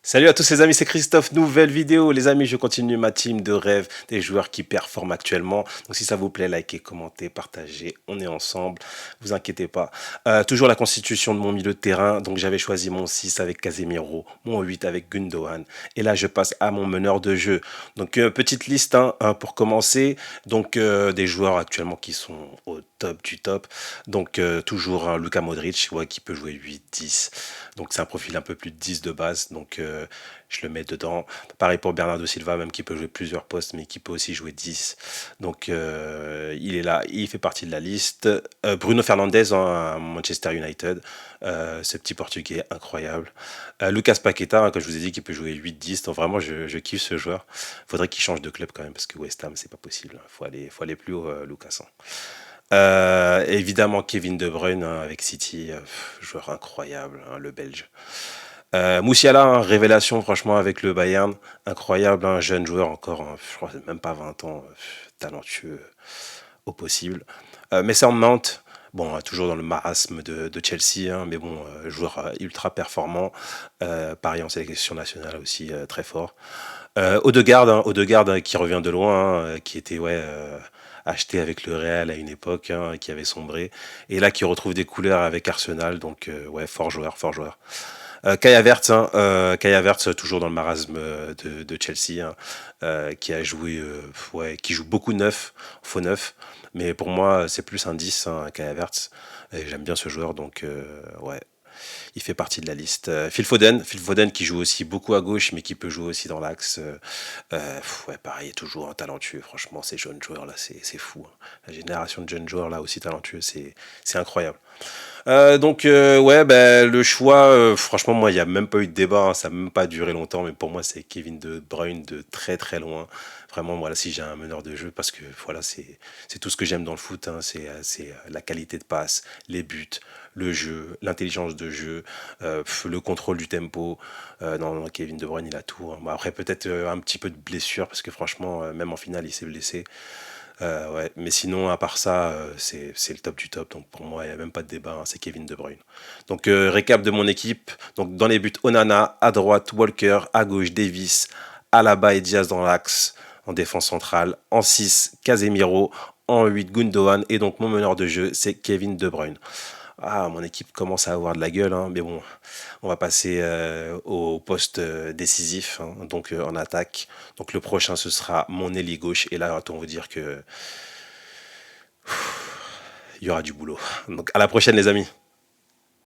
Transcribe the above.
Salut à tous les amis, c'est Christophe, nouvelle vidéo. Les amis, je continue ma team de rêve des joueurs qui performent actuellement. Donc si ça vous plaît, likez, commentez, partagez, on est ensemble, vous inquiétez pas. Toujours la constitution de mon milieu de terrain, donc j'avais choisi mon 6 avec Casemiro, mon 8 avec Gundogan. Et là, je passe à mon meneur de jeu. Donc petite liste pour commencer. Donc des joueurs actuellement qui sont au top du top. Donc toujours Luka Modric, ouais, qui peut jouer 8-10. Donc c'est un profil un peu plus de 10 de base. Donc je le mets dedans. Pareil pour Bernardo Silva, même qui peut jouer plusieurs postes, mais qui peut aussi jouer 10. Donc il est là, il fait partie de la liste. Bruno Fernandes à Manchester United, ce petit portugais incroyable. Lucas Paqueta, comme je vous ai dit, qui peut jouer 8-10. Donc vraiment, je kiffe ce joueur. Faudrait qu'il change de club quand même, parce que West Ham, c'est pas possible. Faut aller plus haut, Lucas, hein. Évidemment, Kevin De Bruyne avec City, joueur incroyable, hein, le Belge. Moussiala, hein, révélation franchement avec le Bayern, incroyable, un jeune joueur encore, hein, je crois même pas 20 ans, talentueux au possible. Mason Mount, bon, toujours dans le marasme de Chelsea, hein, mais bon, joueur ultra performant, pareil en sélection nationale aussi très fort. Odegaard, hein, qui revient de loin, hein, qui était acheté avec le Real à une époque, hein, qui avait sombré, et là qui retrouve des couleurs avec Arsenal, donc ouais, fort joueur, fort joueur. Kai Havertz, toujours dans le marasme de Chelsea, hein, qui a joué, ouais, qui joue beaucoup neuf, faux neuf, mais pour moi c'est plus un 10, hein, Kai Havertz, et j'aime bien ce joueur, donc ouais, il fait partie de la liste. Phil Foden qui joue aussi beaucoup à gauche, mais qui peut jouer aussi dans l'axe. Ouais, pareil, toujours un talentueux. Franchement, ces jeunes joueurs là, c'est fou, hein. La génération de jeunes joueurs là aussi talentueux, c'est incroyable. Donc ouais, ben le choix, franchement, moi, il n'y a même pas eu de débat, hein, ça n'a même pas duré longtemps, mais pour moi, c'est Kevin De Bruyne de très très loin. Vraiment, voilà, si j'ai un meneur de jeu, parce que voilà, c'est tout ce que j'aime dans le foot, hein, c'est la qualité de passe, les buts, le jeu, l'intelligence de jeu, le contrôle du tempo. Non, non, Kevin De Bruyne, il a tout, hein. Bon, après, peut-être un petit peu de blessure, parce que franchement, même en finale, il s'est blessé. Ouais, mais sinon, à part ça, c'est le top du top. Donc pour moi, il n'y a même pas de débat, hein, c'est Kevin De Bruyne. Donc récap de mon équipe. Donc dans les buts, Onana, à droite, Walker, à gauche, Davis, Alaba et Diaz dans l'axe, en défense centrale. En 6 Casemiro. En 8 Gundogan. Et donc mon meneur de jeu, c'est Kevin De Bruyne. Ah, mon équipe commence à avoir de la gueule, hein, mais bon, on va passer au poste décisif, hein, donc en attaque. Donc le prochain, ce sera mon ailier gauche. Et là, on vous dire que il y aura du boulot. Donc à la prochaine, les amis.